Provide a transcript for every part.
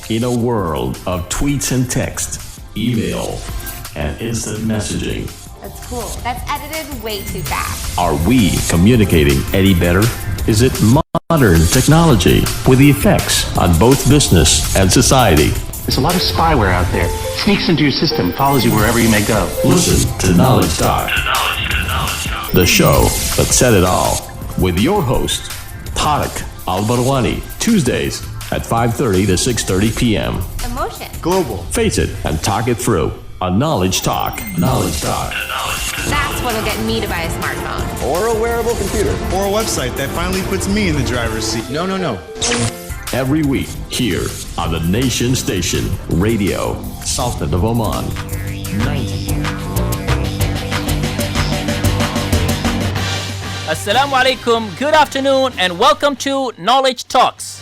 In a world of tweets and text, email, and instant messaging, That's cool. That's edited way too fast. are we communicating any better? Is it modern technology with the effects on both business and society? There's a lot of spyware out there. Sneaks into your system, follows you wherever you may go. Listen to Knowledge Talk, the show that said it all, with your host, Tariq Al-Barwani, Tuesdays at 5:30 to 6:30 p.m. Emotion. Global. Face it and talk it through on Knowledge Talk. Knowledge Talk. That's what'll get me to buy a smartphone. Or a wearable computer. Or a website that finally puts me in the driver's seat. No. Every week here on the Nation Station Radio, Sultan of Oman. 90. Assalamu alaikum, good afternoon, and welcome to Knowledge Talks,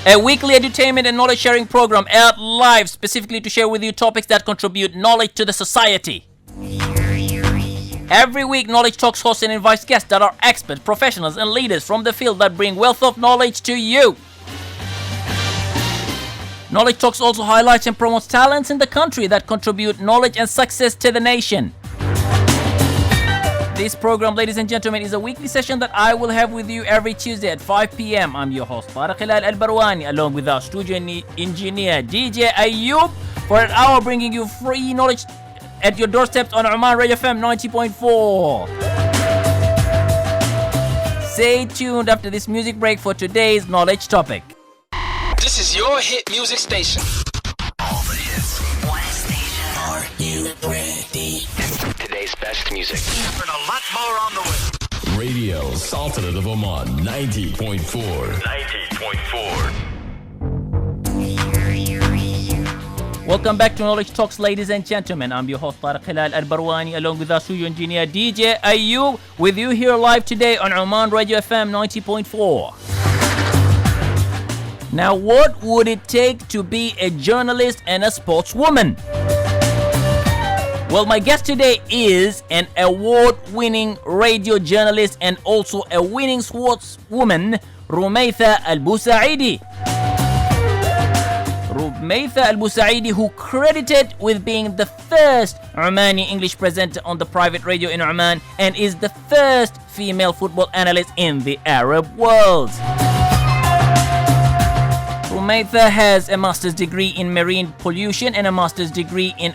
a weekly entertainment and knowledge sharing program aired live specifically to share with you topics that contribute knowledge to the society. Every week, Knowledge Talks hosts and invites guests that are experts, professionals, and leaders from the field that bring wealth of knowledge to you. Knowledge Talks also highlights and promotes talents in the country that contribute knowledge and success to the nation. This program, ladies and gentlemen, is a weekly session that I will have with you every Tuesday at 5 p.m. I'm your host, Tariq Al-Barwani, along with our studio engineer, DJ Ayub, for an hour bringing you free knowledge at your doorsteps on Oman Radio FM 90.4. Stay tuned after this music break for today's knowledge topic. This is your hit music station. All the hits. One station. Are you ready? Today's best music. And a lot more on the way. Radio Sultanate of Oman 90.4. 90.4. Welcome back to Knowledge Talks, ladies and gentlemen. I'm your host, Tariq Al-Barwani, along with our studio engineer, DJ Ayub, with you here live today on Oman Radio FM 90.4. Now, what would it take to be a journalist and a sportswoman? Well, my guest today is an award-winning radio journalist and also a winning sportswoman, Rumaitha Al-Busaidi. Rumaitha Al-Busaidi, who credited with being the first Omani English presenter on the private radio in Oman and is the first female football analyst in the Arab world. Rumaitha has a master's degree in marine pollution and a master's degree in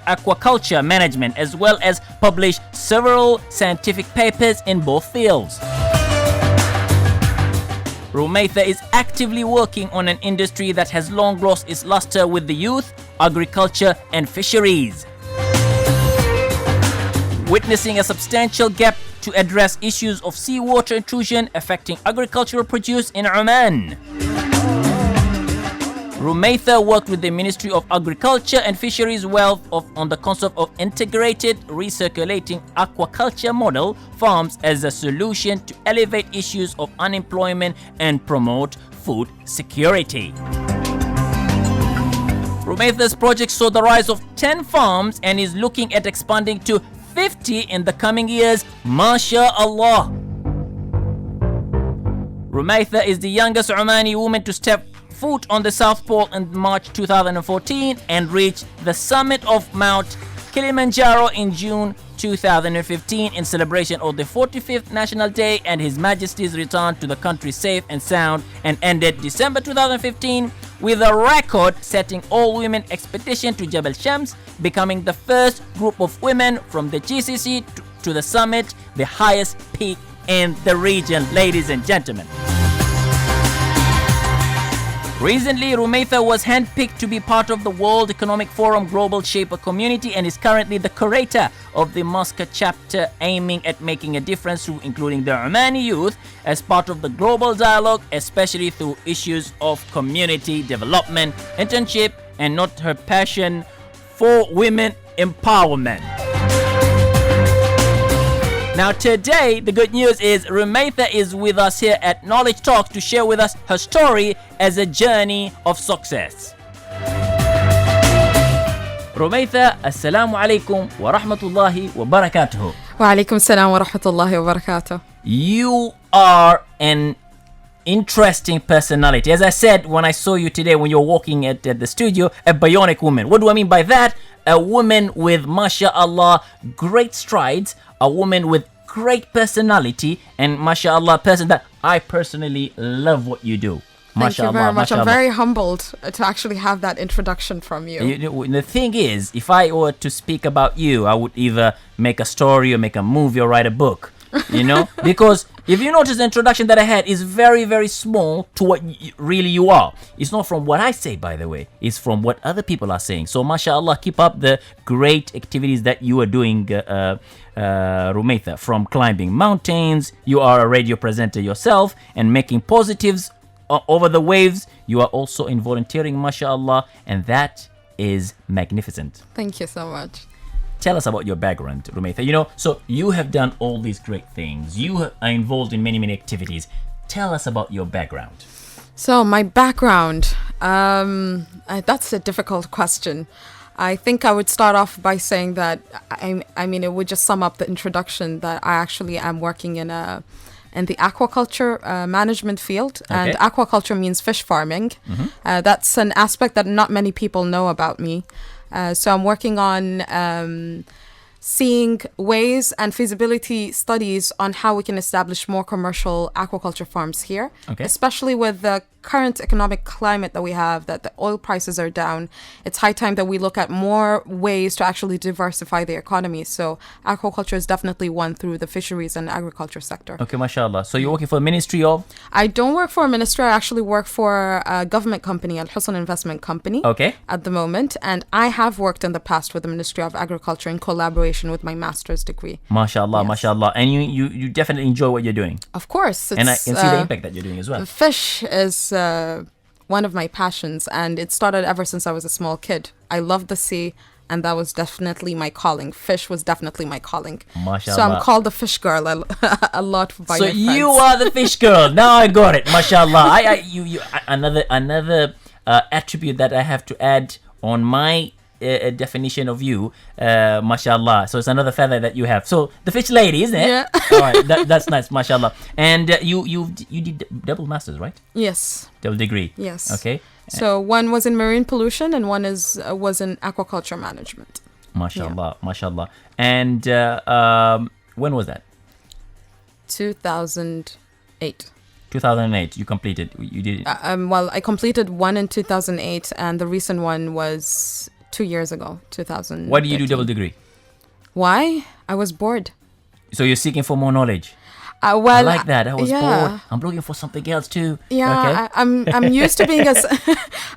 aquaculture management, as well as published several scientific papers in both fields. Rumaitha is actively working on an industry that has long lost its luster with the youth, agriculture and fisheries, witnessing a substantial gap to address issues of seawater intrusion affecting agricultural produce in Oman. Rumaitha worked with the Ministry of Agriculture and Fisheries on the concept of integrated recirculating aquaculture model farms as a solution to elevate issues of unemployment and promote food security. Rumaitha's project saw the rise of 10 farms and is looking at expanding to 50 in the coming years, MashaAllah. Rumaitha is the youngest Omani woman to step foot on the South Pole in March 2014 and reached the summit of Mount Kilimanjaro in June 2015 in celebration of the 45th National Day and His Majesty's return to the country safe and sound, and ended December 2015 with a record-setting all-women expedition to Jabal Shams, becoming the first group of women from the GCC to the summit, the highest peak in the region, ladies and gentlemen. Recently, Rumaitha was handpicked to be part of the World Economic Forum Global Shaper community and is currently the curator of the Muscat chapter, aiming at making a difference through including the Omani youth as part of the global dialogue, especially through issues of community development, internship, and not her passion for women empowerment. Now today, the good news is Rumaitha is with us here at Knowledge Talk to share with us her story as a journey of success. Rumaitha, assalamu alaikum wa rahmatullahi wa barakatuh. Wa alaikum assalam wa rahmatullahi wa barakatuh. You are an interesting personality. As I said when I saw you today, when you're walking at the studio, a bionic woman. What do I mean by that? A woman with, mashallah, great strides, a woman with great personality, and mashallah, person that I personally love what you do. Thank you very much. I'm very humbled to actually have that introduction from you. The thing is, if I were to speak about you, I would either make a story or make a movie or write a book. Because if you notice, the introduction that I had is very, very small to what really you are. It's not from what I say, by the way. It's from what other people are saying. So, mashallah, keep up the great activities that you are doing, Rumaitha. From climbing mountains, you are a radio presenter yourself and making positives over the waves. You are also in volunteering, mashallah, and that is magnificent. Thank you so much. Tell us about your background, Rumaitha. So you have done all these great things. You are involved in many, many activities. Tell us about your background. So my background, that's a difficult question. I think I would start off by saying that, I mean, it would just sum up the introduction that I actually am working in the aquaculture management field. Okay. And aquaculture means fish farming. That's an aspect that not many people know about me. So I'm working on seeing ways and feasibility studies on how we can establish more commercial aquaculture farms here, especially with the current economic climate that we have, that the oil prices are down. It's high time that we look at more ways to actually diversify the economy. So aquaculture is definitely one through the fisheries and agriculture sector. Okay, mashallah. So you're working for the Ministry of? I don't work for a ministry. I actually work for a government company, Al Husn Investment Company, at the moment. And I have worked in the past with the Ministry of Agriculture in collaboration with my master's degree. Mashallah, mashallah. And you definitely enjoy what you're doing. Of course. And I can see the impact that you're doing as well. Fish is one of my passions, and it started ever since I was a small kid. I loved the sea, and that was definitely my calling. Fish was definitely my calling. Mashallah. So I'm called the fish girl a lot by my friends. So you are the fish girl. Now I got it. Mashallah. Another attribute that I have to add on my definition of you, mashallah. So it's another feather that you have. So the fish lady, isn't it? Yeah. All right, that's nice, mashallah. And you did double masters, right? Yes. Double degree. Yes. Okay. So one was in marine pollution and one was in aquaculture management. Mashallah, mashallah. And when was that? 2008. 2008. You completed. You did. Well, I completed one in 2008, and the recent one was 2 years ago, 2000. Why do you do double degree? Why? I was bored. So you're seeking for more knowledge. Well, I like that. I was bored. I'm looking for something else too. Yeah, okay. I'm used to being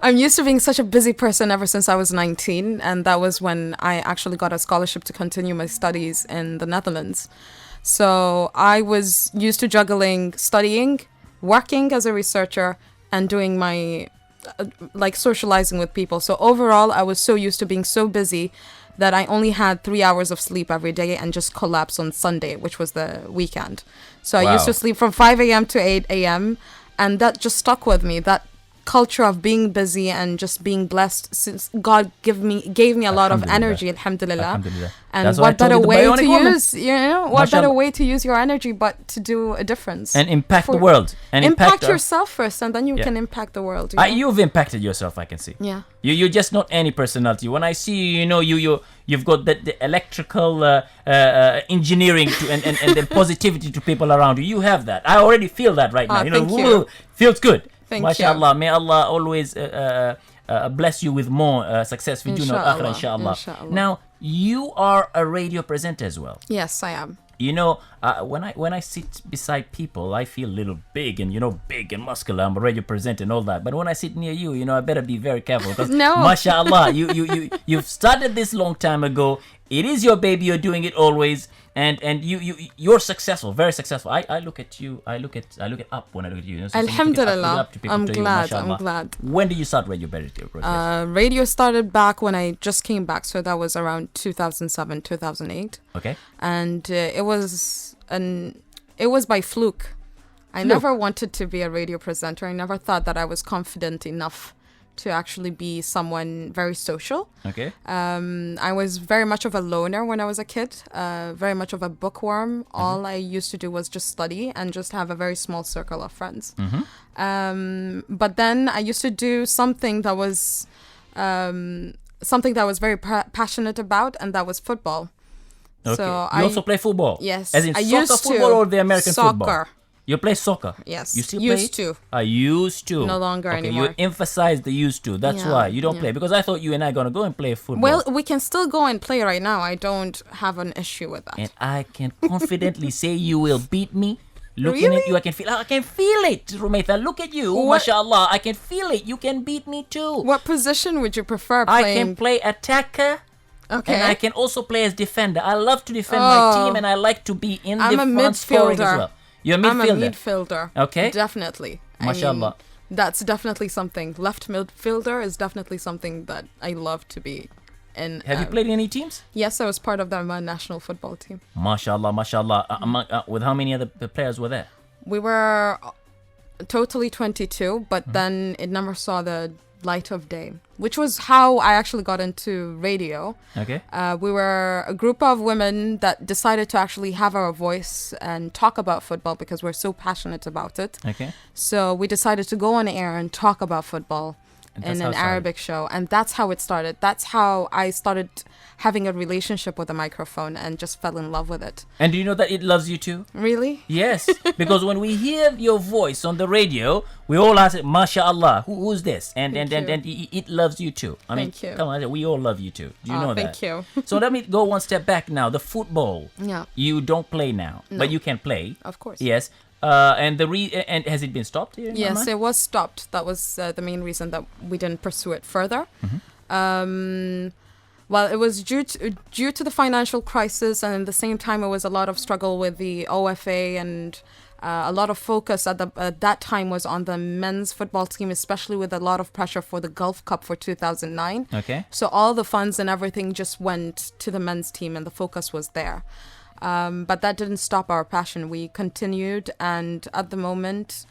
I'm used to being such a busy person ever since I was 19, and that was when I actually got a scholarship to continue my studies in the Netherlands. So I was used to juggling studying, working as a researcher, and doing my socializing with people. So overall, I was so used to being so busy that I only had 3 hours of sleep every day and just collapsed on Sunday, which was the weekend. So I used to sleep from 5 a.m. to 8 a.m. and that just stuck with me. That culture of being busy and just being blessed, since God gave me a lot of energy, alhamdulillah. And that's what better way to use, what better way to use your energy but to do a difference and impact the world and impact yourself first, and then you can impact the world. You've impacted yourself, I can see. You're just not any personality. When I see you've got the electrical engineering and the positivity to people around you. You have that. I already feel that right now. Thank you. Feels good. Thank MashaAllah. you. May Allah always bless you with more success for dunya al akhirah, inshallah. Now, you are a radio presenter as well. Yes, I am. When I sit beside people, I feel a little big and big and muscular. I'm a radio presenter and all that. But when I sit near you, I better be very careful because mashallah, you've started this long time ago. It is your baby. You're doing it always, and you're successful, very successful. I look at you. I look at up when I look at you. So Alhamdulillah. I'm glad. When did you start radio? Radio started back when I just came back, so that was around 2007, 2008. Okay. And it was by fluke. I never wanted to be a radio presenter. I never thought that I was confident enough to actually be someone very social. Okay. I was very much of a loner when I was a kid, very much of a bookworm. All I used to do was just study and just have a very small circle of friends. But then I used to do something that was very passionate about, and that was football. Okay. So you also play football? Yes. As in I soccer used to. football or the American football? Soccer. You play soccer? Yes. You still Used play? to. I used to. No longer okay, anymore. You emphasize the used to. That's Yeah, why you don't yeah. play. Because I thought you and I gonna go and play football. Well, we can still go and play right now. I don't have an issue with that. And I can confidently say you will beat me. Looking Really? at you, I can feel it, Rumaitha. Look at you, What- mashallah. I can feel it. You can beat me too. What position would you prefer I playing? can play attacker. Okay. And I can also play as defender. I love to defend my Oh. team, and I like to be in I'm the a front scoring as midfielder. well. You're a I'm a midfielder. midfielder. Okay. Definitely. I Mashallah. mean, that's definitely something. Left midfielder is definitely something that I love to be in. Have you played in any teams? Yes, I was part of the Oman national football team. Mashallah, mashallah. With how many other players were there? We were totally 22, but then it never saw the light of day, which was how I actually got into radio. Okay. We were a group of women that decided to actually have our voice and talk about football because we're so passionate about it. Okay. So we decided to go on air and talk about football And that's in how an it started. Arabic show. And that's how it started. That's how I started having a relationship with a microphone and just fell in love with it. And do you know that it loves you too? Really? Yes, because when we hear your voice on the radio, we all ask, "MashaAllah, who's this?" And Thank it loves you too. I mean, Thank you. come on, we all love you too. Do you know that? Thank you. So let me go one step back now. The football, Yeah. you don't play now, but you can play. Of course. Yes. And and has it been stopped here in Yes, Oman? it was stopped. That was the main reason that we didn't pursue it further. Well, it was due to the financial crisis, and at the same time, it was a lot of struggle with the OFA, and a lot of focus at that time was on the men's football team, especially with a lot of pressure for the Gulf Cup for 2009. Okay. So all the funds and everything just went to the men's team, and the focus was there. But that didn't stop our passion. We continued, and at the moment,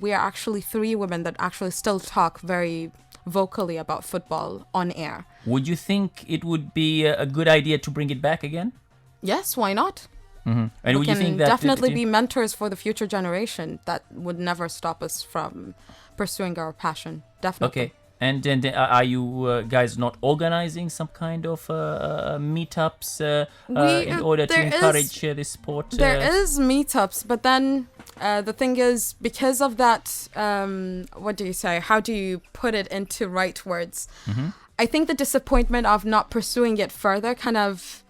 we are actually 3 women that actually still talk very vocally about football on air. Would you think it would be a good idea to bring it back again? Yes, why not? And We would you can think that definitely be mentors for the future generation. That would never stop us from pursuing our passion. Definitely. Okay. And then are you guys not organizing some kind of meetups in order to there is- encourage this sport? There is meetups, but then the thing is, because of that, what do you say? How do you put it into right words? I think the disappointment of not pursuing it further kind of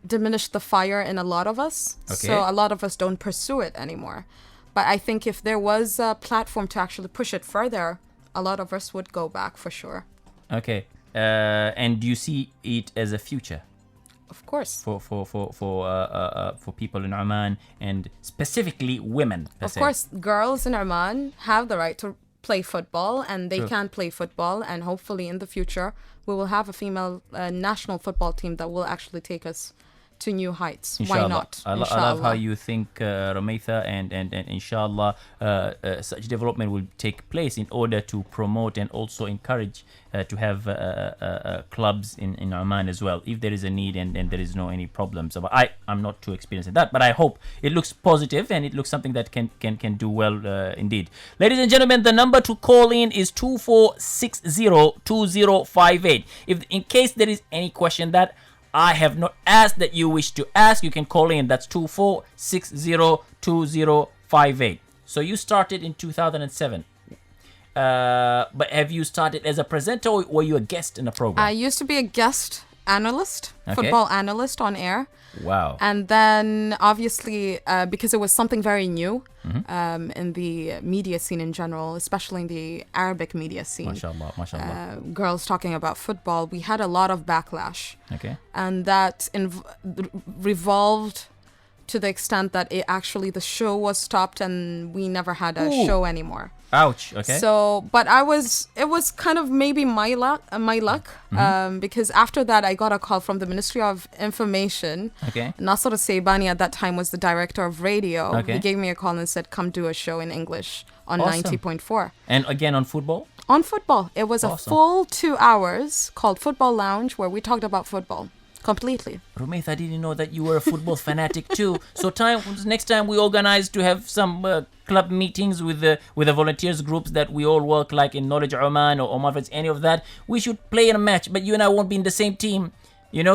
diminished the fire in a lot of us. Okay. So a lot of us don't pursue it anymore. But I think if there was a platform to actually push it further, a lot of us would go back for sure. Okay. And do you see it as a future Of course. for people in Oman, and specifically women? per Of se? course, girls in Oman have the right to play football, and they True. can play football, and hopefully in the future we will have a female national football team that will actually take us to new heights. Inshallah. Why not? I love Inshallah. how you think, Rumaitha, and inshallah such development will take place in order to promote and also encourage to have clubs in Oman as well, if there is a need and there is no any problems. So I'm not too experienced in that, but I hope it looks positive and it looks something that can do well indeed. Ladies and gentlemen, the number to call in is 24602058. If in case there is any question that I have not asked that you wish to ask, you can call in. That's 24602058. So you started in 2007. But have you started as a presenter, or were you a guest in a program? I used to be a guest analyst, Okay. football analyst on air. Wow. And then obviously, because it was something very new Mm-hmm. in the media scene in general, especially in the Arabic media scene, Mashallah, mashallah. girls talking about football, we had a lot of backlash. Okay. And that revolved to the extent that the show was stopped and we never had a Ooh. show anymore. Ouch. Okay. So, but it was kind of maybe my luck, because after that I got a call from the Ministry of Information. Okay. Nasser Seibani at that time was the director of radio. Okay. He gave me a call and said, come do a show in English on Awesome. 90.4. And again on football? On football. It was a Awesome. full 2 hours called Football Lounge where we talked about football completely. Rumaitha, I didn't know that you were a football fanatic too. So next time we organize to have some club meetings with the volunteers groups that we all work like in Knowledge Oman or Omar Friends, any of that, we should play in a match. But you and I won't be in the same team,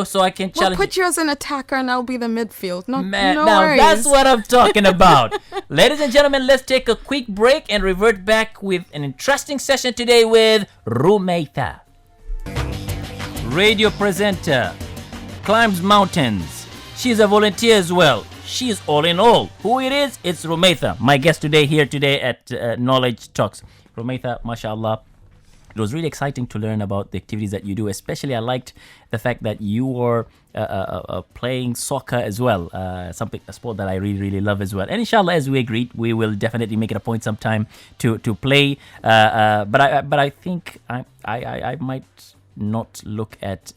so I can Well, challenge. put you as an attacker and I'll be the midfield. No Now worries. that's what I'm talking about. Ladies and gentlemen, let's take a quick break and revert back with an interesting session today with Rumaitha. Radio presenter, climbs mountains. She's a volunteer as well. She's all in all. Who it is? It's Rumaitha, my guest here today at Knowledge Talks. Rumaitha, mashallah. It was really exciting to learn about the activities that you do. Especially, I liked the fact that you were playing soccer as well. A sport that I really, really love as well. And inshallah, as we agreed, we will definitely make it a point sometime to play. But I think I might not look at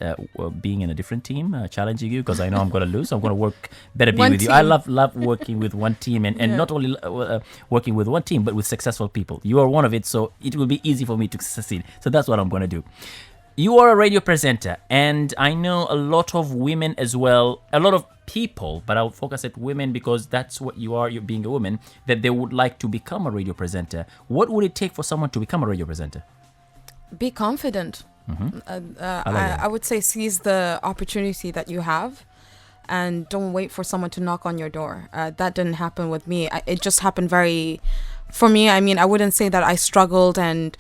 being in a different team, challenging you, because I know I'm going to lose. So I'm going to work better being with you. I love working with one team and not only working with one team, but with successful people. You are one of it, so it will be easy for me to succeed. So that's what I'm going to do. You are a radio presenter, and I know a lot of women as well, a lot of people, but I'll focus at women because that's what you are, you being a woman, that they would like to become a radio presenter. What would it take for someone to become a radio presenter? Be confident. I would say seize the opportunity that you have and don't wait for someone to knock on your door. That didn't happen with me. It just happened for me, I wouldn't say that I struggled and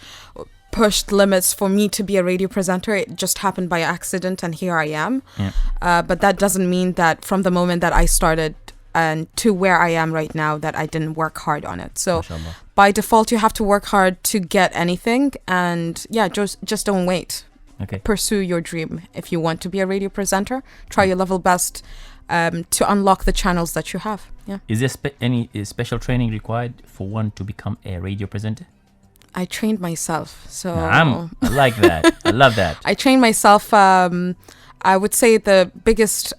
pushed limits for me to be a radio presenter. It just happened by accident and here I am. Yeah. But that doesn't mean that from the moment that I started and to where I am right now that I didn't work hard on it. So Mashallah. By default, you have to work hard to get anything, and just don't wait. Okay. Pursue your dream. If you want to be a radio presenter, try your level best to unlock the channels that you have. Yeah. Is there any special training required for one to become a radio presenter? I trained myself, so I like that. I love that. I trained myself. I would say the biggest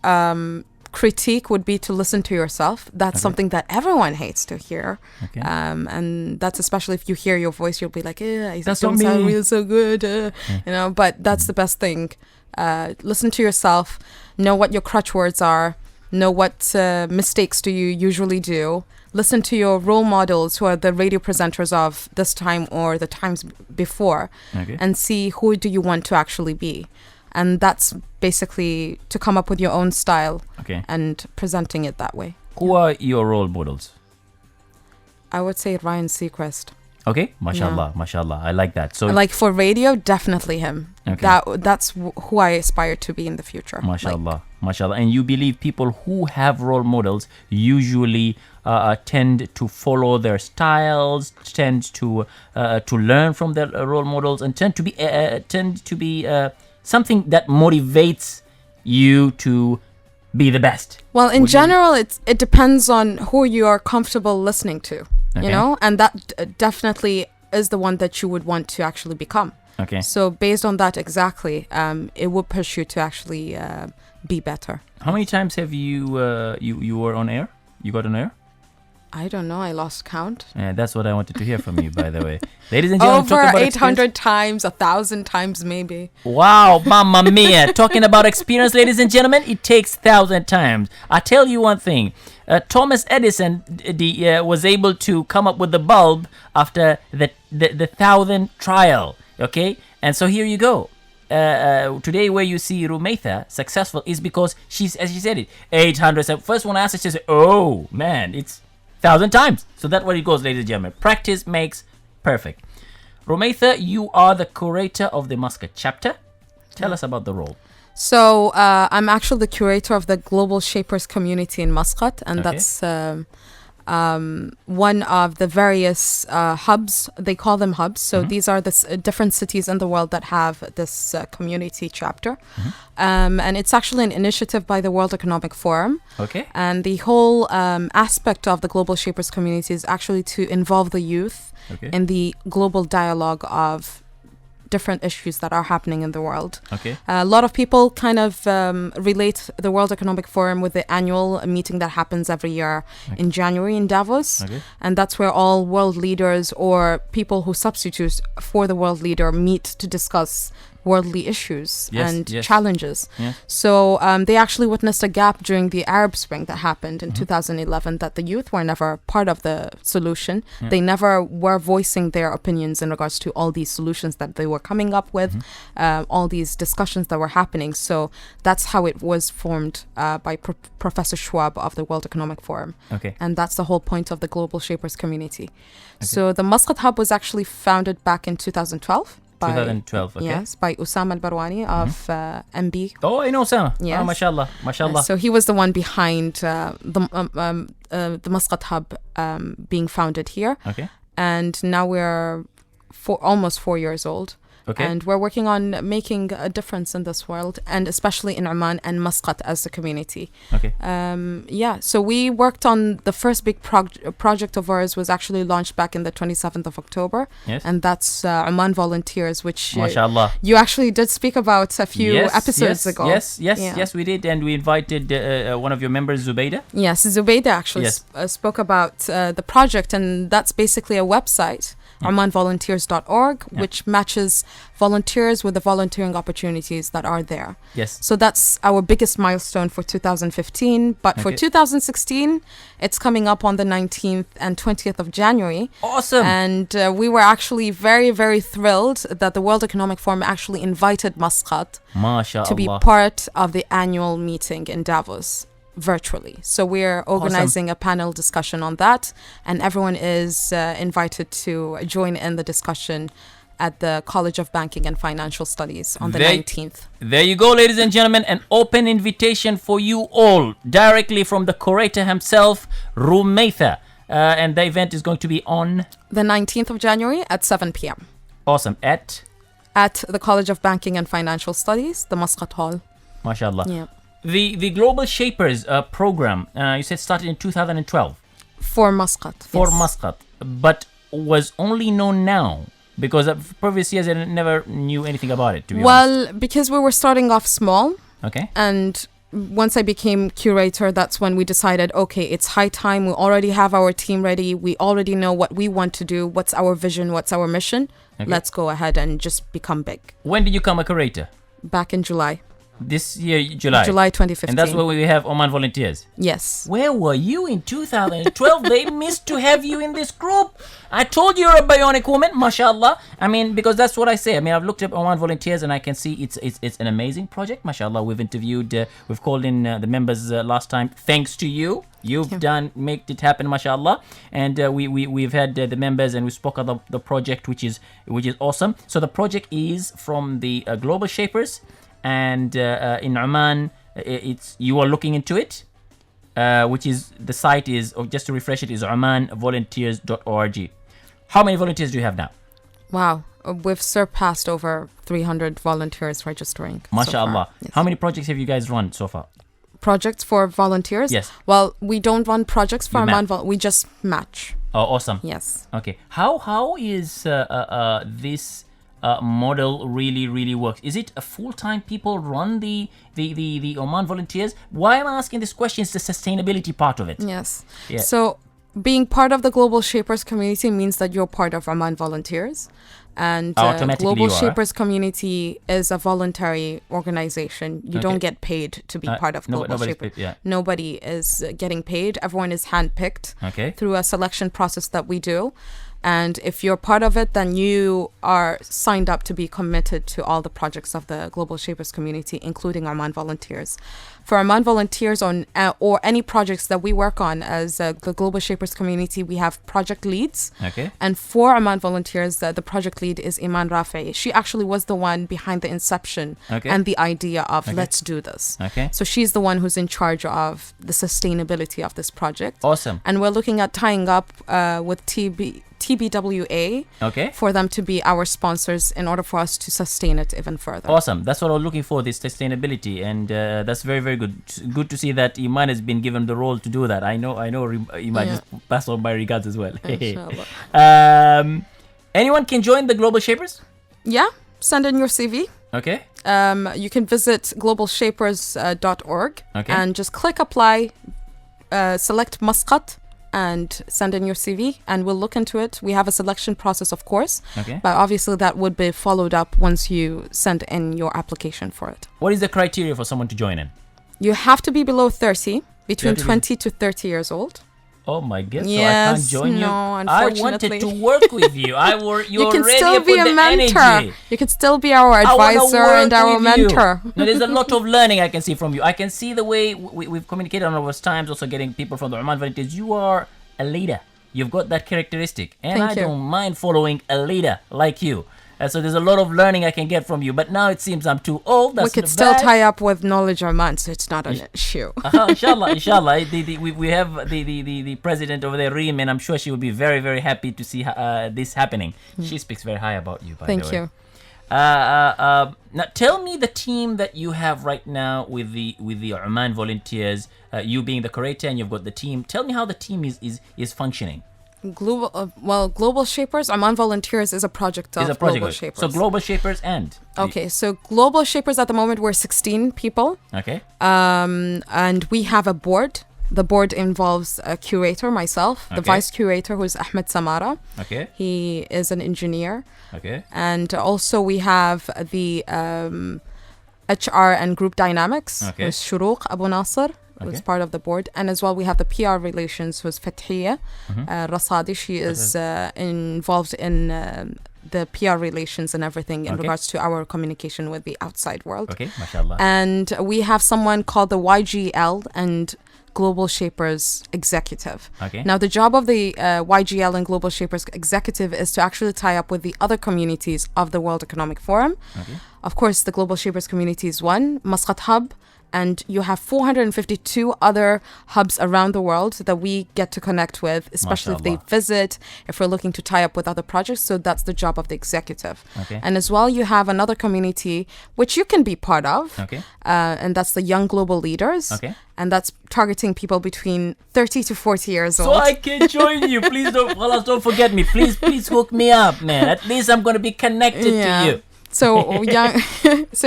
critique would be to listen to yourself. That's something that everyone hates to hear. Okay. And that's especially if you hear your voice, you'll be like, I That's don't not sound me. real so good. But that's the best thing. Listen to yourself. Know what your crutch words are. Know what mistakes do you usually do. Listen to your role models who are the radio presenters of this time or the times before, and see who do you want to actually be. And that's basically to come up with your own style and presenting it that way. Who are your role models? I would say Ryan Seacrest. Okay, mashallah, mashallah. I like that. So, like for radio, definitely him. Okay. That's who I aspire to be in the future. mashallah, mashallah. And you believe people who have role models usually tend to follow their styles, tend to learn from their role models, and tend to be something that motivates you to be the best. Well, in general, it depends on who you are comfortable listening to, and that definitely is the one that you would want to actually become. Okay. So based on that exactly, it would push you to actually be better. How many times have you you were on air? You got on air? I don't know. I lost count. Yeah, that's what I wanted to hear from you, by the way. Ladies and gentlemen, Over talking about 800 times, 1,000 times maybe. Wow, mamma mia. Talking about experience, ladies and gentlemen, it takes 1,000 times. I tell you one thing. Thomas Edison was able to come up with the bulb after the 1,000th trial. Okay? And so here you go. Today where you see Rumaitha successful is because she's, as she said it, 800. So first one I asked her, she said, oh, man, it's 1,000 times. So that's what it goes, ladies and gentlemen. Practice makes perfect. Rumaitha, you are the curator of the Muscat chapter. Tell us about the role. So I'm actually the curator of the Global Shapers community in Muscat, and that's one of the various hubs. They call them hubs. So these are the different cities in the world that have this community chapter. And it's actually an initiative by the World Economic Forum. Okay. And the whole aspect of the Global Shapers community is actually to involve the youth in the global dialogue of different issues that are happening in the world. Okay. A lot of people kind of relate the World Economic Forum with the annual meeting that happens every year in January in Davos. Okay. And that's where all world leaders or people who substitute for the world leader meet to discuss worldly issues and challenges. Yes. So they actually witnessed a gap during the Arab Spring that happened in 2011, that the youth were never part of the solution. They never were voicing their opinions in regards to all these solutions that they were coming up with, all these discussions that were happening. So that's how it was formed by Professor Schwab of the World Economic Forum. Okay. And that's the whole point of the Global Shapers community. So the Muscat Hub was actually founded back in 2012. 2012, okay. Yes, by Usama al-Barwani of MB. Oh, I know Osama. Yes. Oh, mashallah, mashallah. So he was the one behind the Muscat Hub being founded here. Okay. And now we're almost 4 years old. Okay. And we're working on making a difference in this world, and especially in Oman and Muscat as a community. Okay. So we worked on the first big project of ours was actually launched back in the 27th of October. Yes. And that's Oman Volunteers, which mashallah. You actually did speak about a few episodes ago. Yes, we did. And we invited one of your members, Zubaydah. Yes, Zubaydah actually spoke about the project, and that's basically a website. OmanVolunteers.org, which matches volunteers with the volunteering opportunities that are there. Yes. So that's our biggest milestone for 2015. But for 2016, it's coming up on the 19th and 20th of January. Awesome. And we were actually very, very thrilled that the World Economic Forum actually invited Muscat to be part of the annual meeting in Davos. Virtually. So we're organizing a panel discussion on that, and everyone is invited to join in the discussion at the College of Banking and Financial Studies on the 19th. There you go, ladies and gentlemen, an open invitation for you all, directly from the curator himself, Rumaitha. And the event is going to be on the 19th of January at 7 p.m. Awesome. At the College of Banking and Financial Studies, the Muscat Hall. MashaAllah. Yeah. The Global Shapers program, you said started in 2012. For Muscat. For Muscat, but was only known now because previous years I never knew anything about it, to be honest. Well, because we were starting off small. Okay. And once I became curator, that's when we decided, okay, it's high time. We already have our team ready. We already know what we want to do. What's our vision? What's our mission? Okay. Let's go ahead and just become big. When did you become a curator? Back in July. This year, July 2015. And that's where we have Oman Volunteers. Yes. Where were you in 2012? They missed to have you in this group. I told you you're a bionic woman, mashallah. I mean, because that's what I say. I mean, I've looked up Oman Volunteers and I can see it's an amazing project, mashallah. We've interviewed, we've called in the members last time. Thanks to you. You've made it happen, mashallah. And we've had the members and we spoke of the project, which is awesome. So the project is from the Global Shapers. And in Oman, you are looking into it, which is the site is, or just to refresh it, is omanvolunteers.org. How many volunteers do you have now? Wow, we've surpassed over 300 volunteers registering. MashaAllah. So yes. How many projects have you guys run so far? Projects for volunteers? Yes. Well, we don't run projects for Oman. We just match. Oh, awesome. Yes. Okay. How is this model really works? Is it a full-time people run the Oman Volunteers? Why I'm asking this question is the sustainability part of it. Yes. Yeah. So being part of the Global Shapers community means that you're part of Oman Volunteers. And Global Shapers community is a voluntary organization. You don't get paid to be part of Global Shapers. Nobody is getting paid. Everyone is handpicked through a selection process that we do. And if you're part of it, then you are signed up to be committed to all the projects of the Global Shapers community, including Oman Volunteers. For Oman Volunteers or any projects that we work on as the Global Shapers community, we have project leads. Okay. And for Oman Volunteers, the project lead is Iman Rafi. She actually was the one behind the inception and the idea of let's do this. Okay. So she's the one who's in charge of the sustainability of this project. Awesome. And we're looking at tying up with TBWA for them to be our sponsors in order for us to sustain it even further. Awesome. That's what I'm looking for, this sustainability. And that's very, very good. Good to see that Iman has been given the role to do that. I know Iman, just pass on my regards as well. Anyone can join the Global Shapers? Yeah, send in your CV. Okay. You can visit globalshapers.org and just click apply, select Muscat, and send in your CV, and we'll look into it. We have a selection process, of course, but obviously that would be followed up once you send in your application for it. What is the criteria for someone to join in? You have to be below 30, between 20 to 30 years old. Oh my God! Yes, so I can't join you. Unfortunately. I wanted to work with you. You can still be a mentor. Energy. You can still be our advisor and our mentor. No, there's a lot of learning I can see from you. I can see the way we've communicated on our times, also getting people from the Oman Volunteers. You are a leader. You've got that characteristic. And I don't mind following a leader like you. So there's a lot of learning I can get from you. But now it seems I'm too old. That's we could still tie up with knowledge Oman, so it's not an issue. Inshallah. We have the president over there, Reem, and I'm sure she will be very, very happy to see this happening. She speaks very high about you, by the way. Thank you. Now tell me the team that you have right now with the Oman Volunteers, you being the curator and you've got the team. Tell me how the team is functioning. Global Shapers, Oman Volunteers is a project of Global Shapers. So Global Shapers and? Okay, so Global Shapers at the moment we're 16 people. Okay. And we have a board. The board involves a curator, myself, the vice curator, who is Ahmed Samara. Okay. He is an engineer. Okay. And also we have the HR and group dynamics, who is Shuruq Abu Nasser, who's part of the board. And as well, we have the PR relations, who's Fathiya Rasadi. She is involved in the PR relations and everything in regards to our communication with the outside world. Okay, mashallah. And we have someone called the YGL and Global Shapers Executive. Okay. Now, the job of the YGL and Global Shapers Executive is to actually tie up with the other communities of the World Economic Forum. Okay. Of course, the Global Shapers community is one, Muscat Hub, and you have 452 other hubs around the world that we get to connect with, especially if they visit, if we're looking to tie up with other projects. So that's the job of the executive. Okay. And as well, you have another community which you can be part of, and that's the Young Global Leaders. Okay. And that's targeting people between 30 to 40 years old. So I can join you. Please don't forget me. Please hook me up, man. At least I'm going to be connected to you. So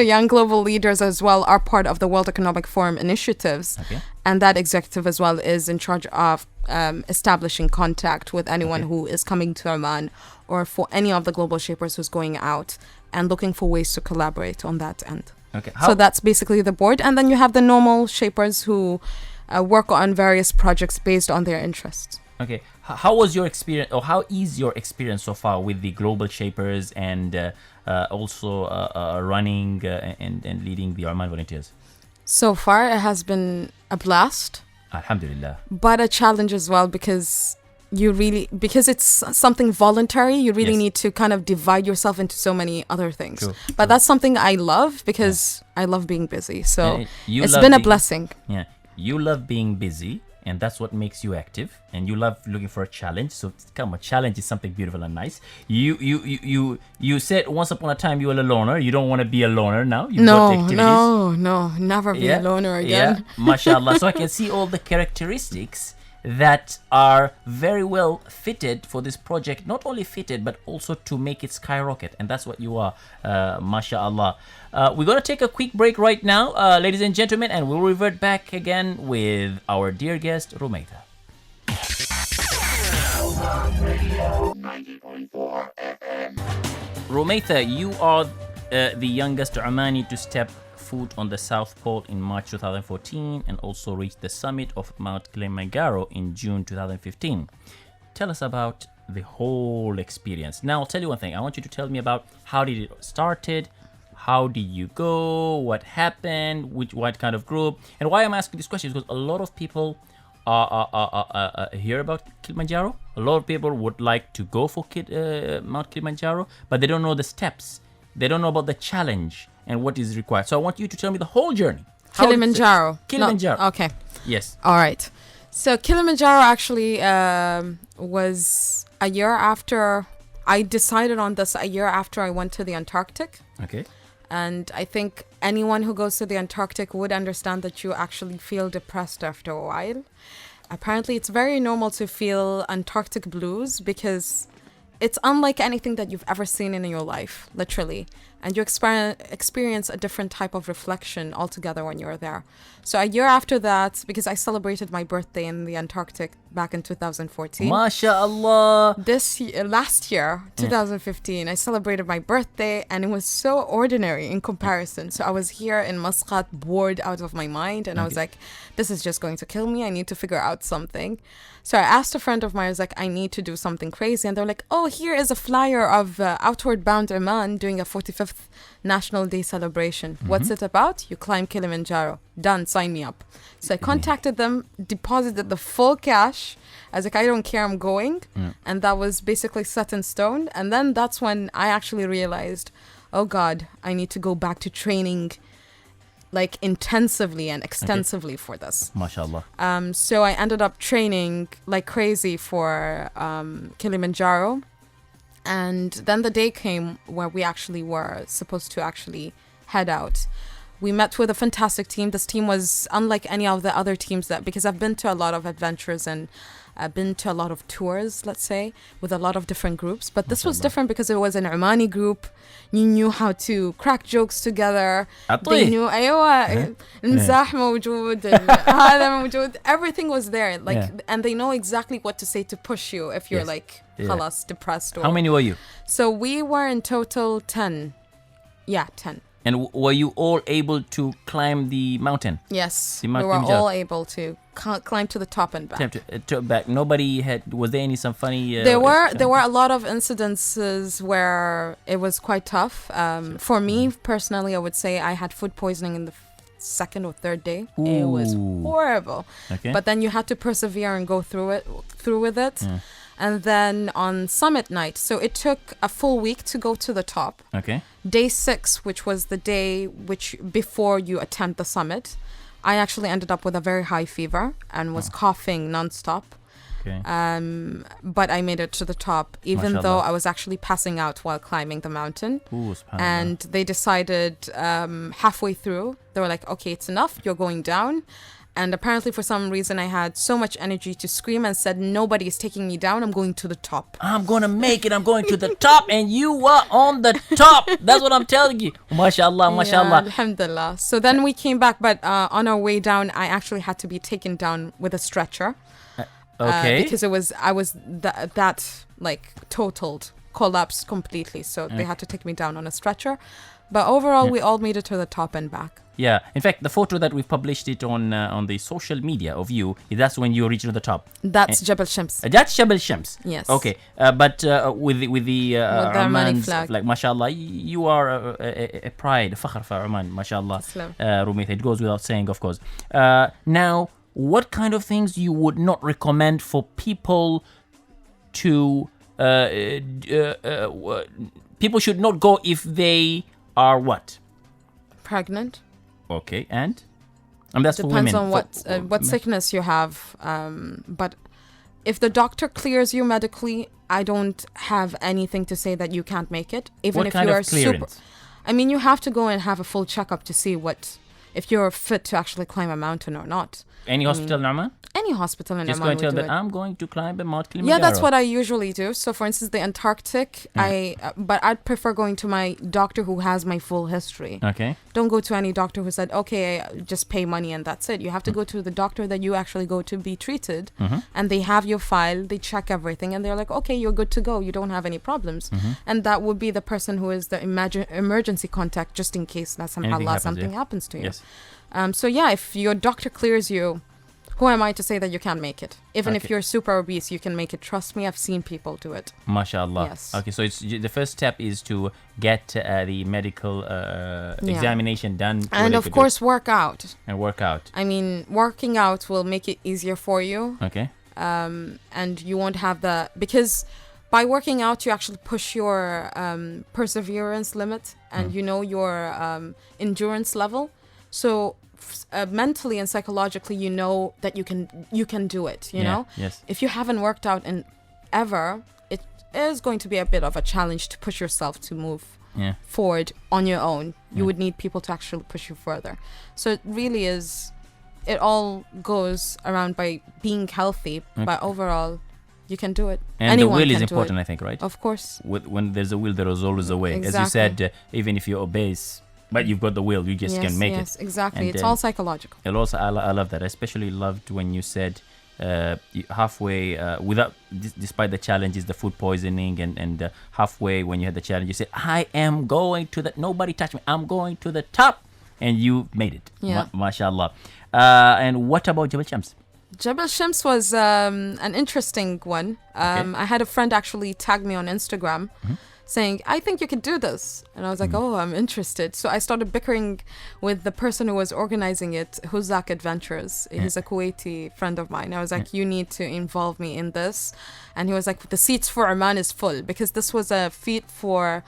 young global leaders as well are part of the World Economic Forum initiatives, and that executive as well is in charge of establishing contact with anyone who is coming to Oman, or for any of the Global Shapers who's going out and looking for ways to collaborate on that end. Okay. So that's basically the board, and then you have the normal shapers who work on various projects based on their interests. Okay. How was your experience, or how is your experience so far with the Global Shapers and also running and leading the Oman Volunteers? So far, it has been a blast. Alhamdulillah. But a challenge as well, because it's something voluntary, you really need to kind of divide yourself into so many other things. True. But that's something I love, because I love being busy. So it's been a blessing. Yeah. You love being busy, and that's what makes you active, and you love looking for a challenge. So come on, challenge is something beautiful and nice. You said once upon a time you were a loner. You don't want to be a loner now. No, never be a loner again. Yeah, mashallah. So I can see all the characteristics that are very well fitted for this project. Not only fitted, but also to make it skyrocket, and that's what you are, mashallah. We're going to take a quick break right now, ladies and gentlemen, and we'll revert back again with our dear guest, Rumaitha. Rumaitha, you are the youngest Omani to step foot on the South Pole in March 2014 and also reach the summit of Mount Kilimanjaro in June 2015. Tell us about the whole experience. Now, I'll tell you one thing. I want you to tell me about how did it started, how did you go, what happened, what kind of group, and why I'm asking this question is because a lot of people hear about Kilimanjaro. A lot of people would like to go for Mount Kilimanjaro, but they don't know the steps. They don't know about the challenge and what is required. So I want you to tell me the whole journey. Kilimanjaro. Kilimanjaro. No, okay. Yes. All right. So Kilimanjaro actually was a year after I decided on this. A year after I went to the Antarctic. Okay. And I think anyone who goes to the Antarctic would understand that you actually feel depressed after a while. Apparently, it's very normal to feel Antarctic blues because it's unlike anything that you've ever seen in your life, literally. And you experience a different type of reflection altogether when you're there. So a year after that, because I celebrated my birthday in the Antarctic back in 2014. MashaAllah. Last year, 2015, I celebrated my birthday and it was so ordinary in comparison. So I was here in Muscat, bored out of my mind, and I was like, this is just going to kill me. I need to figure out something. So I asked a friend of mine, I was like, I need to do something crazy. And they're like, oh, here is a flyer of Outward Bound Oman doing a 45th National Day celebration. What's it about? You climb Kilimanjaro. Done, sign me up. So I contacted them, deposited the full cash. I was like, I don't care, I'm going. And that was basically set in stone. And then that's when I actually realized, oh God, I need to go back to training like intensively and extensively for this. MashaAllah. So I ended up training like crazy for Kilimanjaro. And then the day came where we actually were supposed to actually head out. We met with a fantastic team. This team was unlike any of the other teams because I've been to a lot of adventures and I've been to a lot of tours, let's say, with a lot of different groups. But this was different because it was an Omani group. You knew how to crack jokes together. They knew, المزاح موجود, هذا موجود. Everything was there. And they know exactly what to say to push you if you're خلاص, depressed. How many were you? So we were in total 10. Yeah, 10. And were you all able to climb the mountain? Yes, The we Mount were Kilimanjaro? all able to climb to the top and back. Back. Nobody had. Was there any some funny? There were a lot of incidences where it was quite tough. For me personally, I would say I had food poisoning in the second or third day. It was horrible. Okay. But then you had to persevere and go through with it. Yeah. And then on summit night, so it took a full week to go to the top. Okay. Day 6, which was the day before you attempt the summit, I actually ended up with a very high fever and was coughing nonstop. Okay. But I made it to the top, even Mashallah. though I was actually passing out while climbing the mountain. Ooh, subhanallah. And they decided halfway through, they were like, okay, it's enough, you're going down. And apparently for some reason I had so much energy to scream and said, nobody is taking me down, I'm going to the top. I'm going to make it. I'm going to the top. And you were on the top. That's what I'm telling you. MashaAllah, MashaAllah. Yeah, alhamdulillah. So then we came back, but on our way down, I actually had to be taken down with a stretcher. Okay. Because I was that like totaled, collapsed completely. So they had to take me down on a stretcher. But overall, we all made it to the top and back. Yeah. In fact, the photo that we've published it on the social media of you, that's when you reached the top. That's Jabal Shams. That's Jabal Shams. Yes. Okay. But with the Omani Oman's flag. like, mashallah, you are a pride, fakhr for Oman, mashallah. Islam. Rumeitha, it goes without saying, of course. Now, what kind of things you would not recommend for people to people should not go if they are what? Pregnant. Okay, and that's for Depends women. on what sickness you have. But if the doctor clears you medically, I don't have anything to say that you can't make it. Even What if kind you of are clearance? I mean, you have to go and have a full checkup to see if you're fit to actually climb a mountain or not. Any hospital in Oman? Any hospital in Just go Oman and tell would do them, it. I'm going to climb a Mount Kilimanjaro. Yeah, that's what I usually do. So, for instance, the Antarctic, but I'd prefer going to my doctor who has my full history. Okay. Don't go to any doctor who said, okay, just pay money and that's it. You have to go to the doctor that you actually go to be treated. And they have your file, they check everything, and they're like, okay, you're good to go. You don't have any problems. And that would be the person who is the emergency contact just in case Anything happens, something happens to you. Yes. So, yeah, if your doctor clears you, who am I to say that you can't make it? Even if Okay. you're super obese, you can make it. Trust me, I've seen people do it. MashaAllah. Yes. Okay, so it's the first step is to get the medical examination done. And where they of could do course, work out. it and work out. I mean, working out will make it easier for you. Okay. And you won't have the, because by working out you actually push your perseverance limit and you know your endurance level, so mentally and psychologically you know that you can do it, you Yeah, know. yes. If you haven't worked out in ever, it is going to be a bit of a challenge to push yourself to move Yeah. forward on your own. You would need people to actually push you further. So it really is, it all goes around by being healthy, but overall you can do it. And Anyone the will is can do important, it. I think, right? Of course. When there's a will, there is always a way. As you Exactly. said, even if you're obese, but you've got the will, you just can make yes, it. exactly. And It's all psychological. And also, I love that. I especially loved when you said halfway, despite the challenges, the food poisoning, and halfway when you had the challenge, you said, I am going to the, nobody touch me, I'm going to the top. And you made it. Yeah. MashaAllah. And what about Jabal Shams? Jabal Shams was an interesting one. I had a friend actually tag me on Instagram saying, I think you could do this. And I was like, oh, I'm interested. So I started bickering with the person who was organizing it, Huzak Adventures. He's a Kuwaiti friend of mine. I was like, you need to involve me in this. And he was like, the seats for Oman is full, because this was a feat for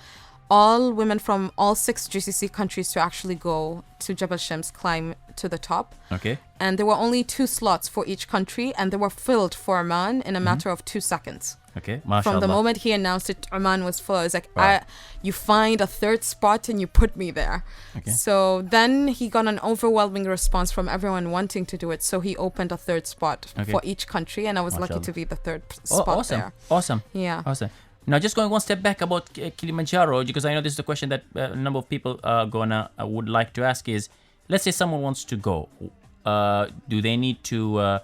all women from all 6 GCC countries to actually go to Jabal Shams, climb to the top. Okay. And there were only 2 slots for each country, and they were filled for Oman in a matter of 2 seconds. Okay. MashaAllah. From the moment he announced it, Oman was full. I was like, Wow. you find a 3rd spot and you put me there. Okay. So then he got an overwhelming response from everyone wanting to do it. So he opened a 3rd spot Okay. for each country, and I was lucky MashaAllah. to be the 3rd Oh, spot awesome. there. Awesome. Yeah. Awesome. Now, just going one step back about Kilimanjaro, because I know this is a question that a number of people would like to ask is, let's say someone wants to go. Do they need to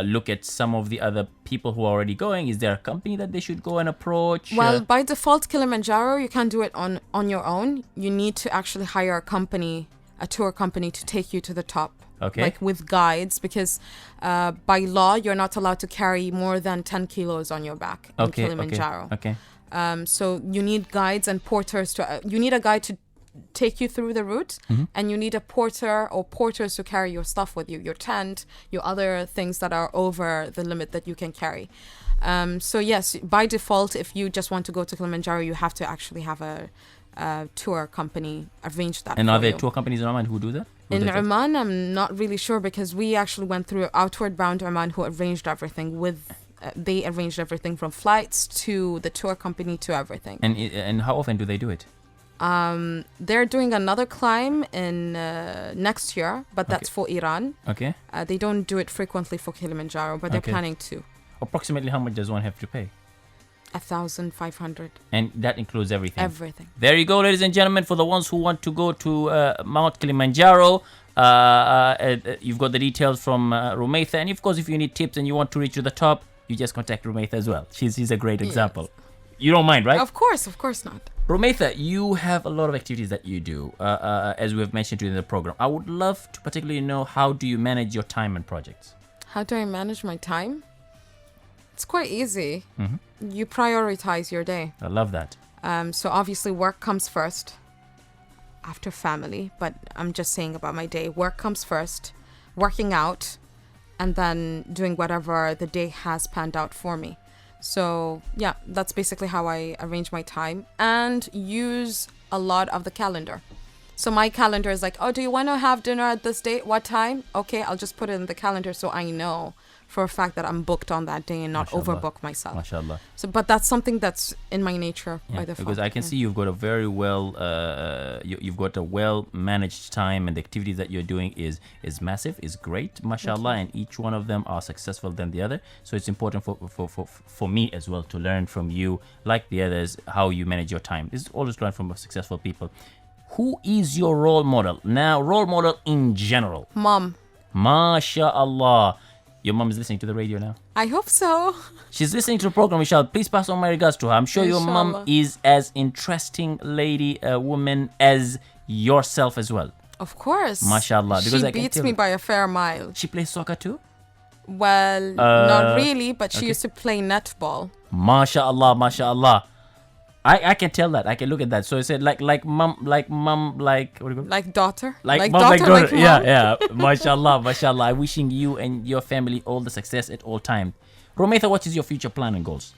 look at some of the other people who are already going? Is there a company that they should go and approach? Well, by default, Kilimanjaro, you can't do it on your own. You need to actually hire a company, a tour company, to take you to the top. Okay. Like with guides, because by law, you're not allowed to carry more than 10 kilos on your back in Okay, Kilimanjaro. Okay. So you need guides and porters to, you need a guide to take you through the route, and you need a porter or porters to carry your stuff with you, your tent, your other things that are over the limit that you can carry. So yes, by default, if you just want to go to Kilimanjaro, you have to actually have a tour company arrange that. And for are there you. tour companies in Oman who do that? Who In does that? Oman, I'm not really sure, because we actually went through Outward Bound Oman, who arranged everything with. They arranged everything from flights to the tour company to everything. And how often do they do it? They're doing another climb in next year, but that's for Iran. Okay. They don't do it frequently for Kilimanjaro, but they're Okay. planning to. Approximately how much does one have to pay? 1,500. And that includes everything. Everything. There you go, ladies and gentlemen. For the ones who want to go to Mount Kilimanjaro, you've got the details from Rumaitha. And of course, if you need tips and you want to reach to the top, you just contact Rumaitha as well. She's a great example. You don't mind, right? Of course not. Rumaitha, you have a lot of activities that you do, as we have mentioned in the program. I would love to particularly know, how do you manage your time and projects? How do I manage my time? It's quite easy. You prioritize your day. I love that. So obviously work comes first, after family, but I'm just saying about my day. Work comes first, working out, and then doing whatever the day has planned out for me. So yeah, that's basically how I arrange my time, and use a lot of the calendar. So my calendar is like, oh, do you want to have dinner at this date? What time? Okay, I'll just put it in the calendar so I know for a fact that I'm booked on that day and not MashaAllah. overbook myself. MashaAllah. So, but that's something that's in my nature by default. Because I can see you've got a very well, you've got a well managed time, and the activities that you're doing is massive, is great, mashallah, and each one of them are successful than the other. So it's important for me as well to learn from you, like the others, how you manage your time. This is always learn from successful people. Who is your role model? Now, role model in general. Mom. MashaAllah. Your mom is listening to the radio now. I hope so. She's listening to the program, Michelle. Please pass on my regards to her. I'm sure your mom Inshallah. is as interesting lady, woman as yourself as well. Of course. MashaAllah. Because She I can beats tell me you- by a fair mile. She plays soccer too? Well, not really, but she used to play netball. MashaAllah, MashaAllah. I can tell that. I can look at that. So it said like mom, like what do you call it? Like daughter. Like mom, daughter, like daughter. like Yeah, mom. yeah. MashaAllah, MashaAllah. I'm wishing you and your family all the success at all times. Rumaitha, what is your future plan and goals?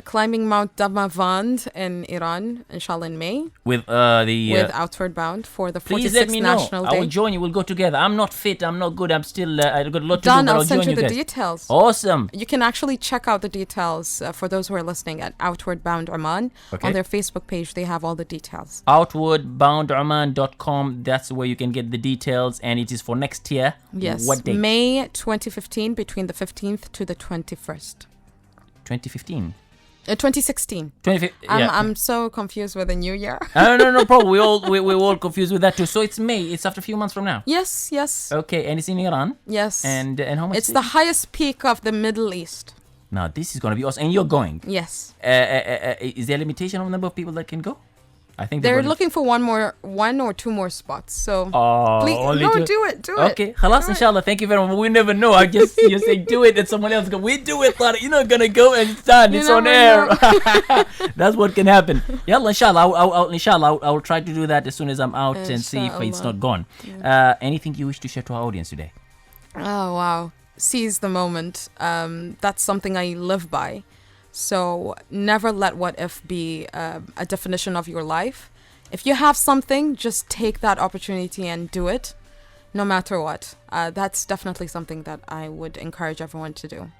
Climbing Mount Damavand in Iran, inshallah, in May. With with Outward Bound for the 46th please let me know. National I Day. will join you. We'll go together. I'm not fit. I'm not good. I'm still. I got a lot to Done. do. But I'll I'll send join you the guys. details. Awesome. You can actually check out the details for those who are listening at Outward Bound Oman. Okay. On their Facebook page, they have all the details. Outwardboundoman.com. That's where you can get the details, and it is for next year. Yes. What date? May 2015, between the 15th to the 21st. 2015. 2016. 2015. Yeah. I'm so confused with the new year. No problem. We're all confused with that too. So it's May. It's after a few months from now. Yes, yes. Okay, and it's in Iran. Yes. And how much? It's the highest peak of the Middle East. Now this is gonna be awesome. And you're going. Yes. Is there a limitation on the number of people that can go? I think They're gonna- looking for one or two more spots. So please, only no, two? do it. Okay, halas, inshallah. Thank you very much. We never know. I just you say do it, and someone else go. We do it, Tariq. You're not gonna go, and it's done. You It's on never air. know. That's what can happen. Yalla, inshallah. Inshallah, I will try to do that as soon as I'm out and see if it's Inshallah. not gone. Anything you wish to share to our audience today? Oh, wow. Seize the moment. That's something I live by. So never let what if be a definition of your life. If you have something, just take that opportunity and do it, no matter what. That's definitely something that I would encourage everyone to do.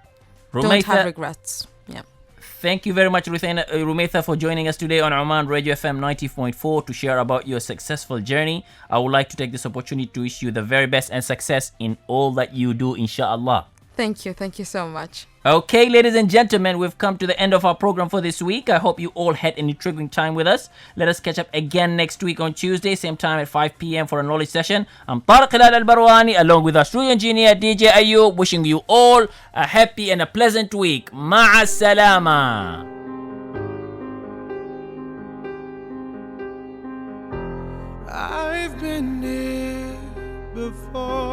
Don't have regrets. Yeah. Thank you very much, Rumaitha, for joining us today on Oman Radio FM 90.4 to share about your successful journey. I would like to take this opportunity to wish you the very best and success in all that you do, inshallah. Thank you. Thank you so much. Okay, ladies and gentlemen, we've come to the end of our program for this week. I hope you all had an intriguing time with us. Let us catch up again next week on Tuesday, same time at 5 p.m. for a knowledge session. I'm Tariq Hilal Al-Barwani, along with our studio engineer, DJ Ayub, wishing you all a happy and a pleasant week. Ma'a salama. I've been here before.